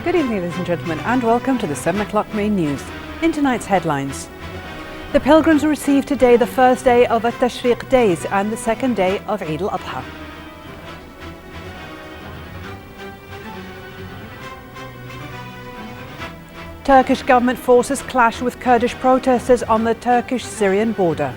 Good evening, ladies and gentlemen, and welcome to the 7 o'clock main news. In tonight's headlines, the pilgrims received today the first day of At-Tashriq days and the second day of Eid al-Adha. Turkish government forces clash with Kurdish protesters on the Turkish-Syrian border.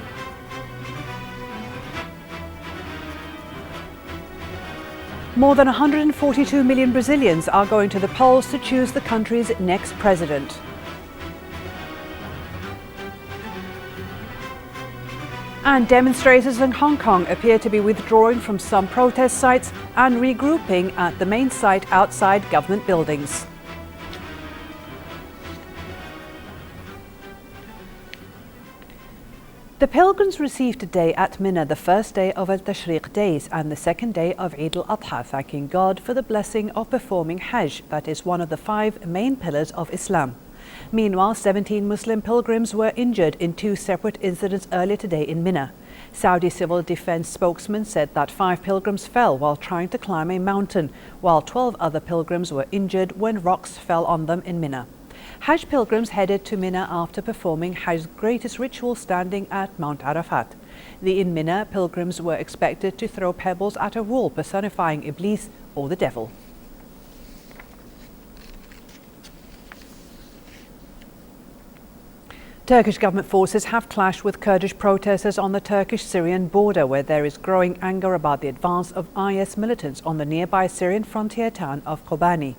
More than 142 million Brazilians are going to the polls to choose the country's next president. And demonstrators in Hong Kong appear to be withdrawing from some protest sites and regrouping at the main site outside government buildings. The pilgrims received today at Mina the first day of Al-Tashriq days and the second day of Eid al-Adha, thanking God for the blessing of performing Hajj, that is one of the 5 main pillars of Islam. Meanwhile, 17 Muslim pilgrims were injured in 2 separate incidents earlier today in Mina. Saudi civil defense spokesman said that 5 pilgrims fell while trying to climb a mountain, while 12 other pilgrims were injured when rocks fell on them in Mina. Hajj pilgrims headed to Mina after performing Hajj's greatest ritual standing at Mount Arafat. In Mina, pilgrims were expected to throw pebbles at a wall personifying Iblis or the devil. Turkish government forces have clashed with Kurdish protesters on the Turkish-Syrian border, where there is growing anger about the advance of IS militants on the nearby Syrian frontier town of Kobani.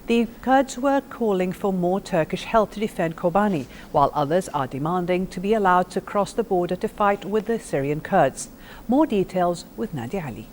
The Kurds were calling for more Turkish help to defend Kobani, while others are demanding to be allowed to cross the border to fight with the Syrian Kurds. More details with Nadia Ali.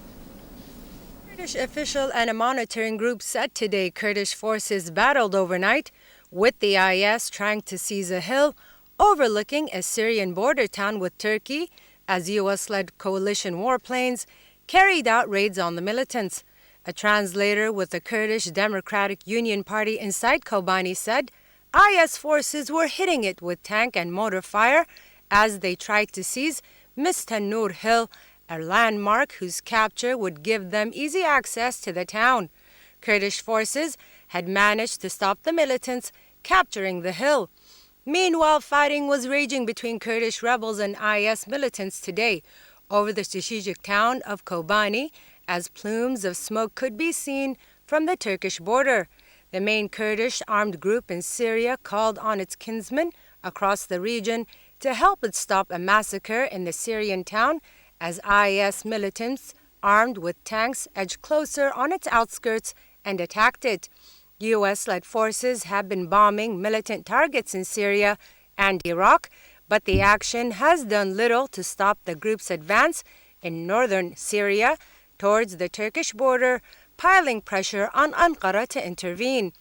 Kurdish official and a monitoring group said today Kurdish forces battled overnight with the IS trying to seize a hill overlooking a Syrian border town with Turkey as US-led coalition warplanes carried out raids on the militants. A translator with the Kurdish Democratic Union Party inside Kobani said IS forces were hitting it with tank and mortar fire as they tried to seize Mistanur Hill, a landmark whose capture would give them easy access to the town. Kurdish forces had managed to stop the militants capturing the hill. Meanwhile, fighting was raging between Kurdish rebels and IS militants today over the strategic town of Kobani, as plumes of smoke could be seen from the Turkish border. The main Kurdish armed group in Syria called on its kinsmen across the region to help it stop a massacre in the Syrian town as IS militants armed with tanks edged closer on its outskirts and attacked it. US-led forces have been bombing militant targets in Syria and Iraq, but the action has done little to stop the group's advance in northern Syria towards the Turkish border, piling pressure on Ankara to intervene.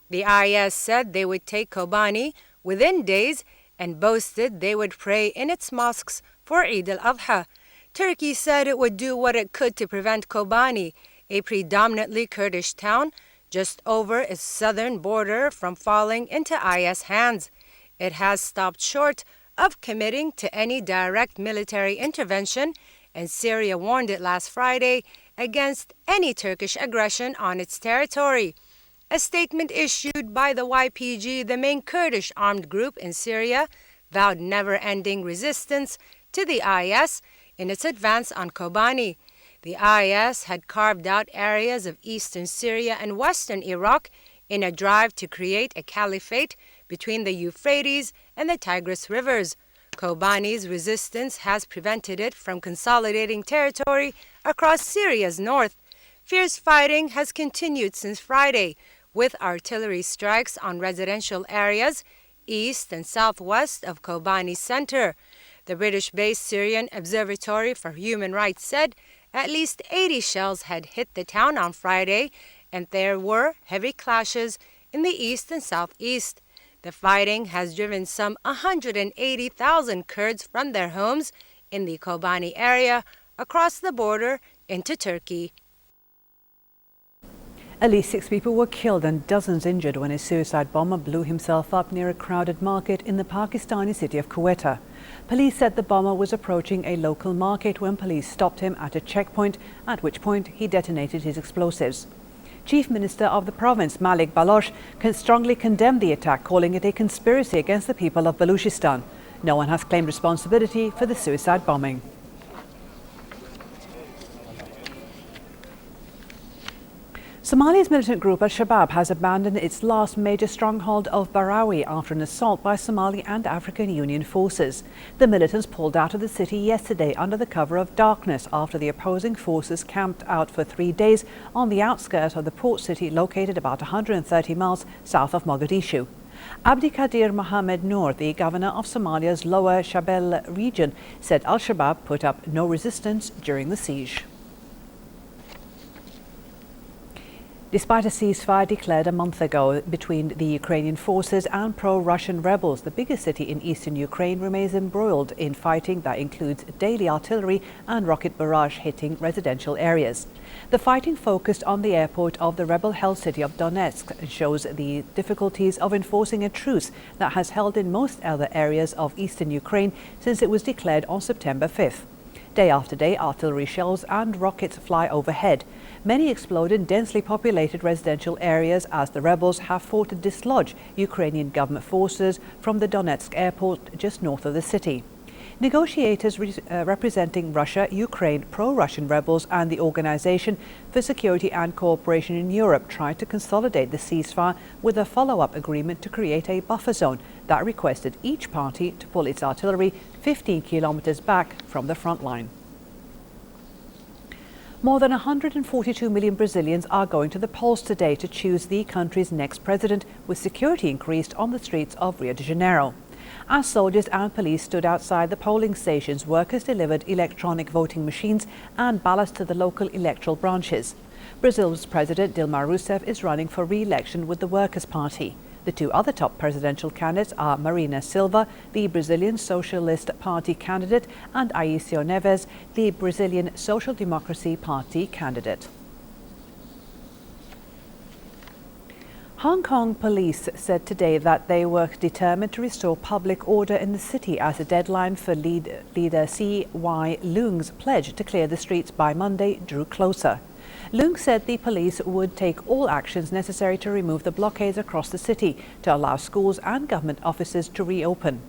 The IS said they would take Kobani within days and boasted they would pray in its mosques for Eid al-Adha. Turkey said it would do what it could to prevent Kobani, a predominantly Kurdish town just over its southern border, from falling into IS hands. It has stopped short of committing to any direct military intervention, and Syria warned it last Friday against any Turkish aggression on its territory. A statement issued by the YPG, the main Kurdish armed group in Syria, vowed never-ending resistance to the IS in its advance on Kobani. The IS had carved out areas of eastern Syria and western Iraq in a drive to create a caliphate between the Euphrates and the Tigris rivers. Kobani's resistance has prevented it from consolidating territory across Syria's north. Fierce fighting has continued since Friday, with artillery strikes on residential areas east and southwest of Kobani center. The British-based Syrian Observatory for Human Rights said at least 80 shells had hit the town on Friday, and there were heavy clashes in the east and southeast. The fighting has driven some 180,000 Kurds from their homes in the Kobani area across the border into Turkey. At least 6 people were killed and dozens injured when a suicide bomber blew himself up near a crowded market in the Pakistani city of Kuwait. Police said the bomber was approaching a local market when police stopped him at a checkpoint, at which point he detonated his explosives. Chief Minister of the province, Malik Baloch, strongly condemned the attack, calling it a conspiracy against the people of Baluchistan. No one has claimed responsibility for the suicide bombing. Somalia's militant group Al-Shabaab has abandoned its last major stronghold of Barawi after an assault by Somali and African Union forces. The militants pulled out of the city yesterday under the cover of darkness after the opposing forces camped out for 3 days on the outskirts of the port city located about 130 miles south of Mogadishu. Abdi Kadir Mohamed Noor, the governor of Somalia's Lower Shabelle region, said Al-Shabaab put up no resistance during the siege. Despite a ceasefire declared a month ago between the Ukrainian forces and pro-Russian rebels, the biggest city in eastern Ukraine remains embroiled in fighting that includes daily artillery and rocket barrage hitting residential areas. The fighting focused on the airport of the rebel-held city of Donetsk and shows the difficulties of enforcing a truce that has held in most other areas of eastern Ukraine since it was declared on September 5th. Day after day, artillery shells and rockets fly overhead. Many explode in densely populated residential areas as the rebels have fought to dislodge Ukrainian government forces from the Donetsk airport just north of the city. Negotiators representing Russia, Ukraine, pro-Russian rebels and the Organization for Security and Cooperation in Europe tried to consolidate the ceasefire with a follow-up agreement to create a buffer zone that requested each party to pull its artillery 15 kilometers back from the front line. More than 142 million Brazilians are going to the polls today to choose the country's next president, with security increased on the streets of Rio de Janeiro. As soldiers and police stood outside the polling stations, workers delivered electronic voting machines and ballots to the local electoral branches. Brazil's President Dilma Rousseff is running for re-election with the Workers' Party. The two other top presidential candidates are Marina Silva, the Brazilian Socialist Party candidate, and Aécio Neves, the Brazilian Social Democracy Party candidate. Hong Kong police said today that they were determined to restore public order in the city as the deadline for leader C.Y. Leung's pledge to clear the streets by Monday drew closer. Leung said the police would take all actions necessary to remove the blockades across the city to allow schools and government offices to reopen.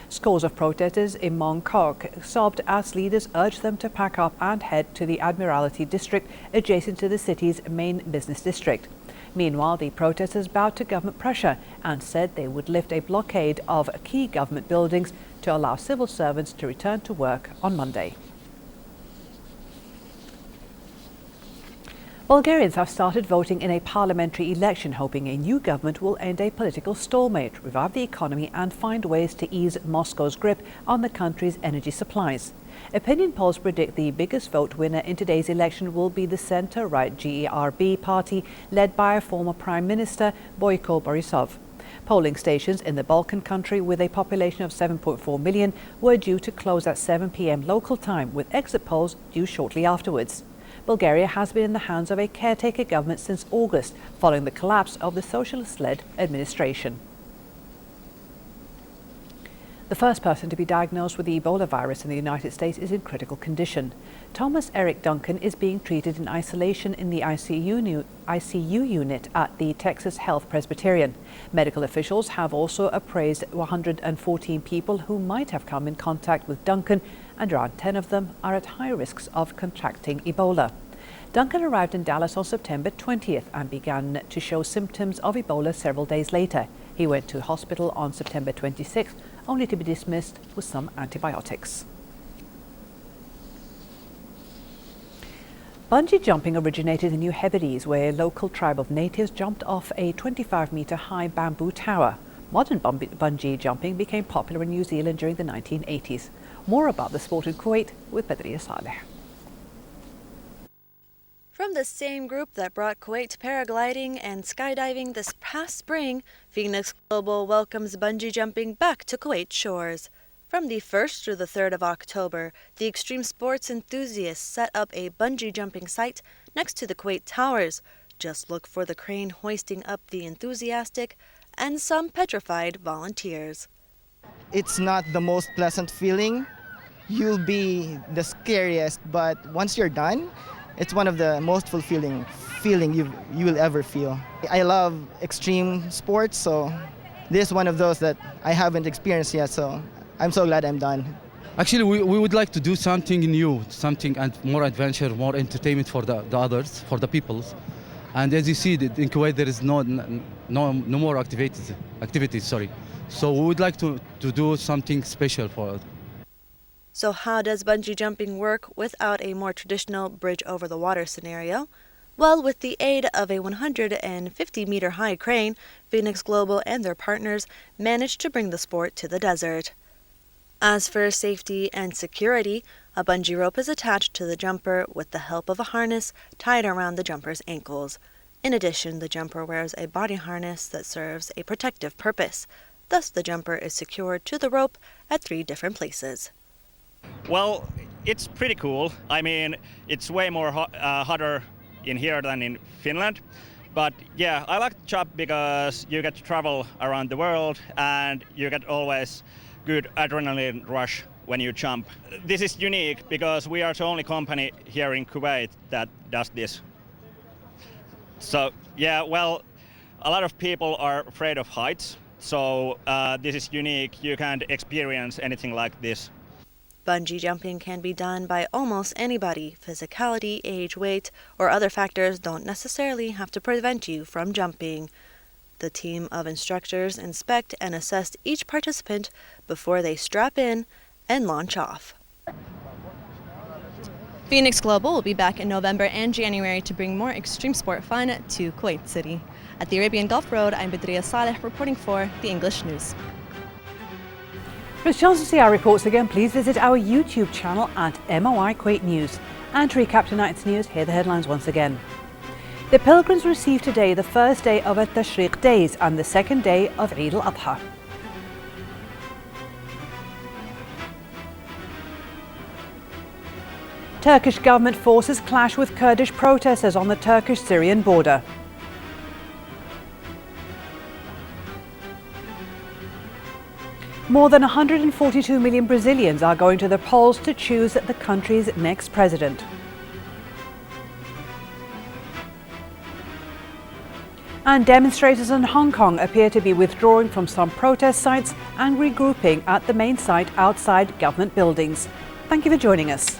Scores of protesters in Mong Kok sobbed as leaders urged them to pack up and head to the Admiralty district adjacent to the city's main business district. Meanwhile, the protesters bowed to government pressure and said they would lift a blockade of key government buildings to allow civil servants to return to work on Monday. Bulgarians have started voting in a parliamentary election, hoping a new government will end a political stalemate, revive the economy and find ways to ease Moscow's grip on the country's energy supplies. Opinion polls predict the biggest vote winner in today's election will be the centre-right GERB party, led by former Prime Minister Boyko Borisov. Polling stations in the Balkan country, with a population of 7.4 million, were due to close at 7 p.m. local time, with exit polls due shortly afterwards. Bulgaria has been in the hands of a caretaker government since August, following the collapse of the socialist-led administration. The first person to be diagnosed with the Ebola virus in the United States is in critical condition. Thomas Eric Duncan is being treated in isolation in the ICU unit at the Texas Health Presbyterian. Medical officials have also appraised 114 people who might have come in contact with Duncan, and around 10 of them are at high risks of contracting Ebola. Duncan arrived in Dallas on September 20th and began to show symptoms of Ebola several days later. He went to hospital on September 26th, only to be dismissed with some antibiotics. Bungee jumping originated in New Hebrides, where a local tribe of natives jumped off a 25-metre high bamboo tower. Modern bungee jumping became popular in New Zealand during the 1980s. More about the sport in Kuwait with Badriya Saleh. From the same group that brought Kuwait paragliding and skydiving this past spring, Phoenix Global welcomes bungee jumping back to Kuwait shores. From the 1st through the 3rd of October, the extreme sports enthusiasts set up a bungee jumping site next to the Kuwait Towers. Just look for the crane hoisting up the enthusiastic and some petrified volunteers. It's not the most pleasant feeling. You'll be the scariest, but once you're done, it's one of the most fulfilling feeling you will ever feel. I love extreme sports, so this is one of those that I haven't experienced yet, so I'm so glad I'm done. Actually, we would like to do something new, something and more adventure, more entertainment for the others, for the peoples. And as you see, in Kuwait there is no more activities. Sorry. So we would like to do something special for it. So how does bungee jumping work without a more traditional bridge over the water scenario? Well, with the aid of a 150-meter high crane, Phoenix Global and their partners managed to bring the sport to the desert. As for safety and security, a bungee rope is attached to the jumper with the help of a harness tied around the jumper's ankles. In addition, the jumper wears a body harness that serves a protective purpose. Thus, the jumper is secured to the rope at 3 different places. Well, it's pretty cool. I mean, it's way more hotter in here than in Finland. But yeah, I like the job because you get to travel around the world and you get always good adrenaline rush when you jump. This is unique because we are the only company here in Kuwait that does this. So yeah, well, a lot of people are afraid of heights. So this is unique. You can't experience anything like this. Bungee jumping can be done by almost anybody. Physicality, age, weight, or other factors don't necessarily have to prevent you from jumping. The team of instructors inspect and assess each participant before they strap in and launch off. Phoenix Global will be back in November and January to bring more extreme sport fun to Kuwait City. At the Arabian Gulf Road, I'm Badriya Saleh reporting for the English News. For a chance to see our reports again, please visit our YouTube channel at MOI Kuwait News. And to recap tonight's news, here are the headlines once again. The pilgrims received today the first day of Tashriq days and the second day of Eid al-Adha. Turkish government forces clash with Kurdish protesters on the Turkish-Syrian border. More than 142 million Brazilians are going to the polls to choose the country's next president. And demonstrators in Hong Kong appear to be withdrawing from some protest sites and regrouping at the main site outside government buildings. Thank you for joining us.